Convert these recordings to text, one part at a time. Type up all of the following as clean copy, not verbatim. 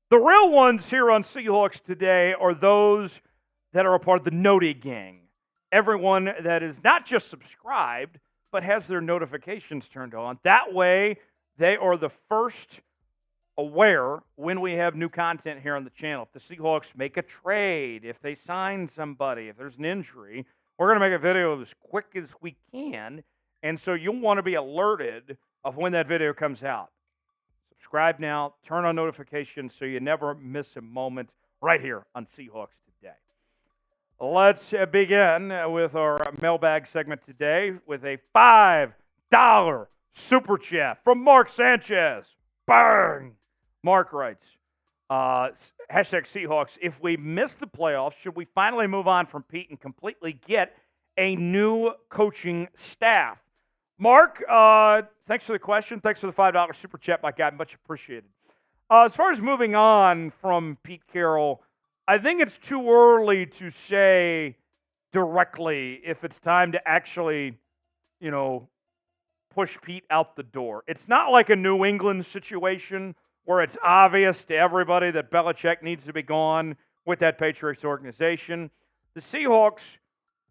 The real ones here on Seahawks Today are those that are a part of the Noti gang. Everyone that is not just subscribed, but has their notifications turned on. That way, they are the first aware when we have new content here on the channel. If the Seahawks make a trade, if they sign somebody, if there's an injury, we're going to make a video as quick as we can. And so you'll want to be alerted of when that video comes out. Subscribe now, turn on notifications so you never miss a moment right here on Seahawks Today. Let's begin with our mailbag segment today with a $5 super chat from Mark Sanchez. Bang! Mark writes, hashtag Seahawks, if we miss the playoffs, should we finally move on from Pete and completely get a new coaching staff? Mark, thanks for the question. Thanks for the $5 super chat, my guy. Much appreciated. As far as moving on from Pete Carroll, I think it's too early to say directly if it's time to actually, push Pete out the door. It's not like a New England situation where it's obvious to everybody that Belichick needs to be gone with that Patriots organization. The Seahawks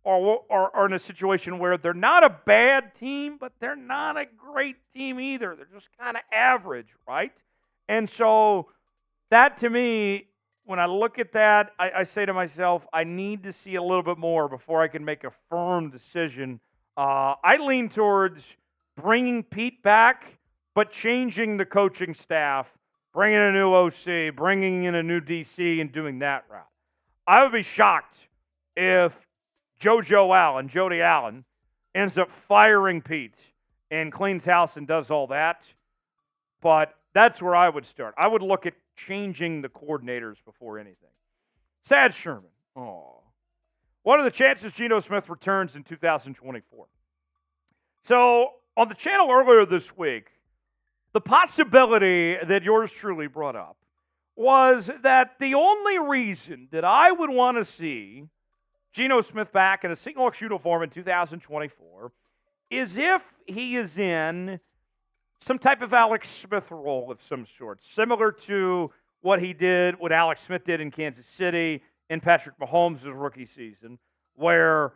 are in a situation where they're not a bad team, but they're not a great team either. They're just kind of average, right? And so that, to me, when I look at that, I say to myself, I need to see a little bit more before I can make a firm decision. I lean towards bringing Pete back, but changing the coaching staff, bringing in a new OC, bringing in a new DC, and doing that route. I would be shocked if Jody Allen, ends up firing Pete and cleans house and does all that. But that's where I would start. I would look at changing the coordinators before anything. Sad Sherman. Oh. What are the chances Geno Smith returns in 2024? So, on the channel earlier this week, the possibility that yours truly brought up was that the only reason that I would want to see Geno Smith back in a Seahawks uniform in 2024 is if he is in some type of Alex Smith role of some sort, similar to what Alex Smith did in Kansas City in Patrick Mahomes' rookie season, where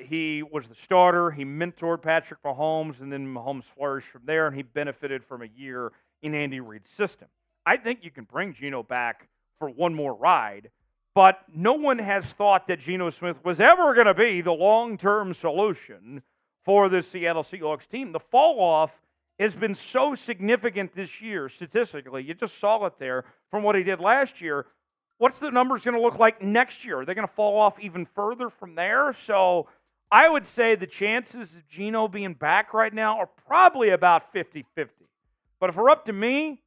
he was the starter, he mentored Patrick Mahomes, and then Mahomes flourished from there, and he benefited from a year in Andy Reid's system. I think you can bring Geno back for one more ride, but no one has thought that Geno Smith was ever going to be the long-term solution for the Seattle Seahawks team. The fall-off has been so significant this year, statistically. You just saw it there from what he did last year. What's the numbers going to look like next year? Are they going to fall off even further from there? So I would say the chances of Geno being back right now are probably about 50-50. But if it were up to me,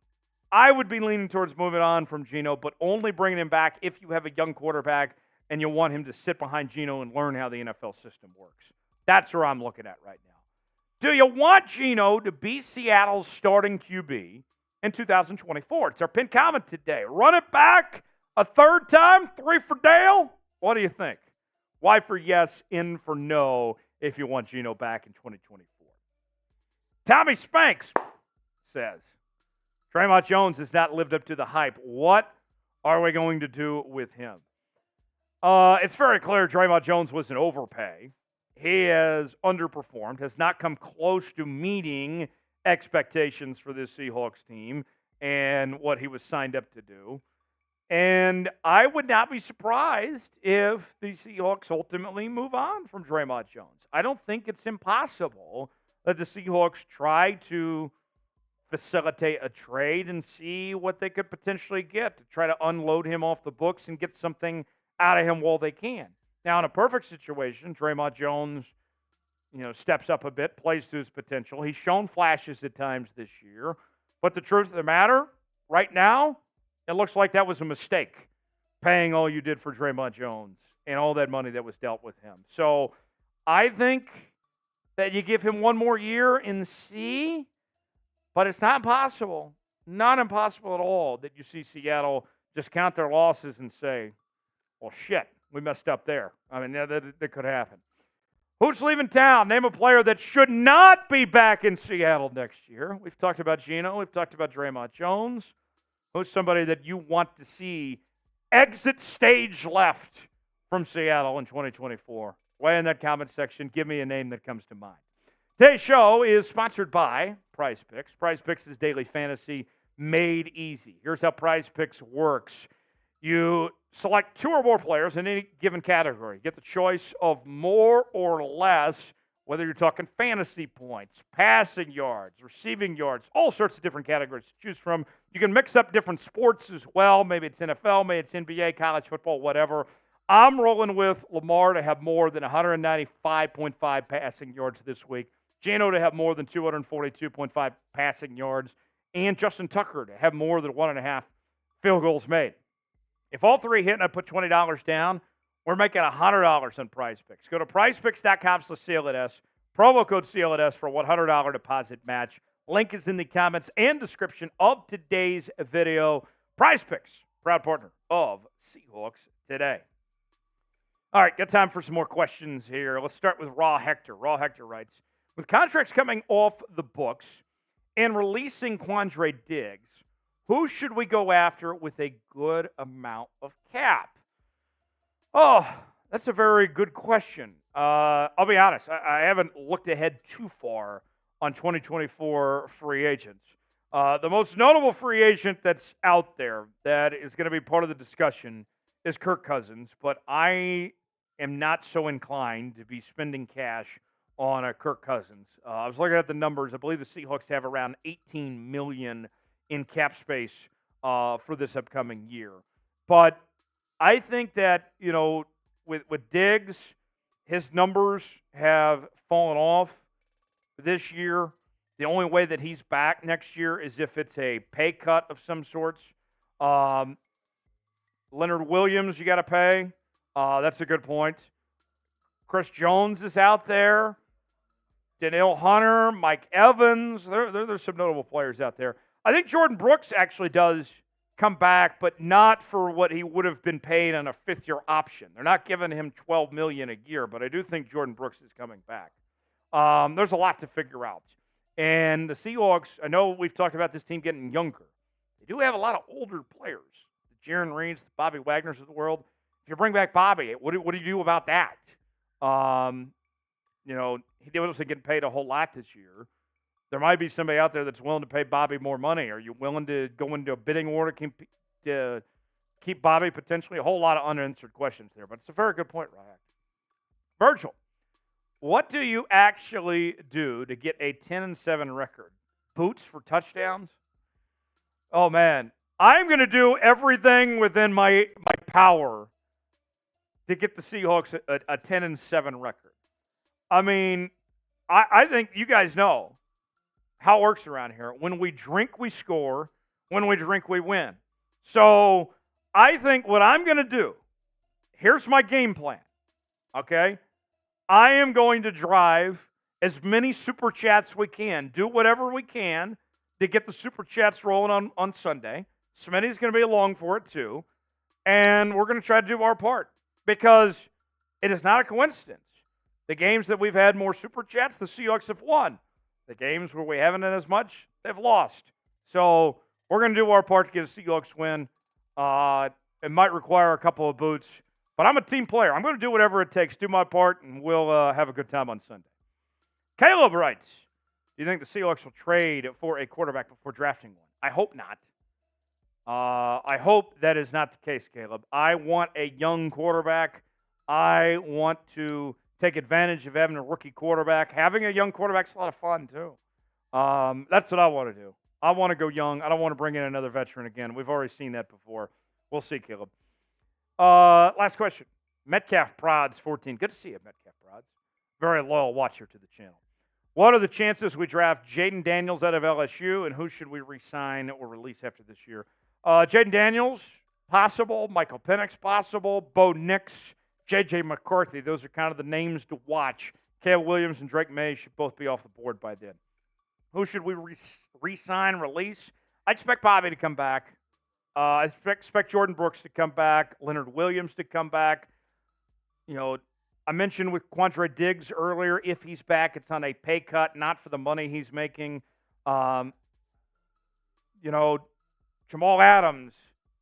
I would be leaning towards moving on from Geno, but only bringing him back if you have a young quarterback and you want him to sit behind Geno and learn how the NFL system works. That's where I'm looking at right now. Do you want Geno to be Seattle's starting QB in 2024? It's our pinned comment today. Run it back a third time, 3 for Dale? What do you think? Y for yes, N for no if you want Geno back in 2024. Tommy Spanks says, Dre'Mont Jones has not lived up to the hype. What are we going to do with him? It's very clear Dre'Mont Jones was an overpay. He has underperformed, has not come close to meeting expectations for this Seahawks team and what he was signed up to do. And I would not be surprised if the Seahawks ultimately move on from Dre'Mont Jones. I don't think it's impossible that the Seahawks try to facilitate a trade and see what they could potentially get to try to unload him off the books and get something out of him while they can. Now, in a perfect situation, Dre'Mont Jones, steps up a bit, plays to his potential. He's shown flashes at times this year. But the truth of the matter, right now, it looks like that was a mistake, paying all you did for Dre'Mont Jones and all that money that was dealt with him. So I think that you give him one more year and see, but it's not impossible. Not impossible at all that you see Seattle just count their losses and say, well, shit, we messed up there. I mean, that could happen. Who's leaving town? Name a player that should not be back in Seattle next year. We've talked about Geno. We've talked about Dre'Mont Jones. Who's somebody that you want to see exit stage left from Seattle in 2024? Way in that comment section. Give me a name that comes to mind. Today's show is sponsored by Prize Picks. Prize Picks is daily fantasy made easy. Here's how Prize Picks works. You select 2 or more players in any given category. Get the choice of more or less, whether you're talking fantasy points, passing yards, receiving yards, all sorts of different categories to choose from. You can mix up different sports as well. Maybe it's NFL, maybe it's NBA, college football, whatever. I'm rolling with Lamar to have more than 195.5 passing yards this week. Geno to have more than 242.5 passing yards. And Justin Tucker to have more than 1.5 field goals made. If all 3 hit and I put $20 down, we're making $100 on Prize Picks. Go to prizepicks.com/CLNS. Promo code CLNS for a $100 deposit match. Link is in the comments and description of today's video. Prize Picks, proud partner of Seahawks Today. All right, got time for some more questions here. Let's start with Raw Hector. Raw Hector writes, with contracts coming off the books and releasing Quandre Diggs, who should we go after with a good amount of cap? Oh, that's a very good question. I'll be honest. I haven't looked ahead too far on 2024 free agents. The most notable free agent that's out there that is going to be part of the discussion is Kirk Cousins, but I am not so inclined to be spending cash on a Kirk Cousins. I was looking at the numbers. I believe the Seahawks have around $18 million in cap space for this upcoming year. But I think that, with Diggs, his numbers have fallen off this year. The only way that he's back next year is if it's a pay cut of some sorts. Leonard Williams, you got to pay. That's a good point. Chris Jones is out there. Danielle Hunter, Mike Evans. There's some notable players out there. I think Jordyn Brooks actually does come back, but not for what he would have been paid on a 5th-year option. They're not giving him $12 million a year, but I do think Jordyn Brooks is coming back. There's a lot to figure out. And the Seahawks, I know we've talked about this team getting younger. They do have a lot of older players. The Jaron Reeds, the Bobby Wagners of the world. If you bring back Bobby, what do you do about that? He wasn't getting paid a whole lot this year. There might be somebody out there that's willing to pay Bobby more money. Are you willing to go into a bidding war to keep Bobby potentially? A whole lot of unanswered questions there, but it's a very good point, Ryak. Virgil, what do you actually do to get a 10-7 record? Boots for touchdowns? Oh, man. I'm going to do everything within my power to get the Seahawks a 10-7 record. I mean, I think you guys know how it works around here. When we drink, we score. When we drink, we win. So I think what I'm going to do, here's my game plan, okay? I am going to drive as many Super Chats we can, do whatever we can to get the Super Chats rolling on Sunday. Smitty's going to be along for it too. And we're going to try to do our part because it is not a coincidence. The games that we've had more Super Chats, the Seahawks have won. The games where we haven't had as much, they've lost. So we're going to do our part to get a Seahawks win. It might require a couple of boots, but I'm a team player. I'm going to do whatever it takes, do my part, and we'll have a good time on Sunday. Caleb writes, do you think the Seahawks will trade for a quarterback before drafting one? I hope not. I hope that is not the case, Caleb. I want a young quarterback. I want to take advantage of having a rookie quarterback. Having a young quarterback's a lot of fun, too. That's what I want to do. I want to go young. I don't want to bring in another veteran again. We've already seen that before. We'll see, Caleb. Last question. Metcalf Prods 14. Good to see you, Metcalf Prods. Very loyal watcher to the channel. What are the chances we draft Jayden Daniels out of LSU, and who should we re-sign or release after this year? Jayden Daniels, possible. Michael Penix, possible. Bo Nix, J.J. McCarthy. Those are kind of the names to watch. Caleb Williams and Drake May should both be off the board by then. Who should we re-sign, release? I expect Bobby to come back. I expect Jordyn Brooks to come back. Leonard Williams to come back. I mentioned with Quandre Diggs earlier, if he's back, it's on a pay cut, not for the money he's making. Jamal Adams,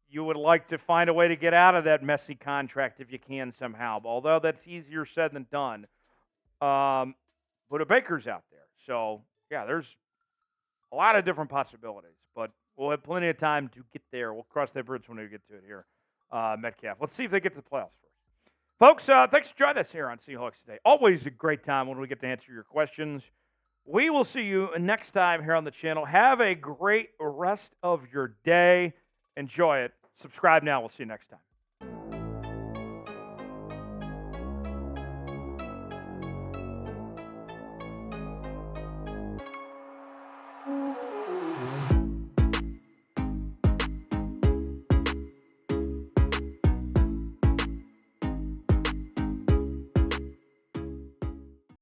you would like to find a way to get out of that messy contract if you can somehow, although that's easier said than done. But a Baker's out there. So, yeah, there's a lot of different possibilities, but we'll have plenty of time to get there. We'll cross that bridge when we get to it here, Metcalf. Let's see if they get to the playoffs first. Folks, thanks for joining us here on Seahawks Today. Always a great time when we get to answer your questions. We will see you next time here on the channel. Have a great rest of your day. Enjoy it. Subscribe now. We'll see you next time.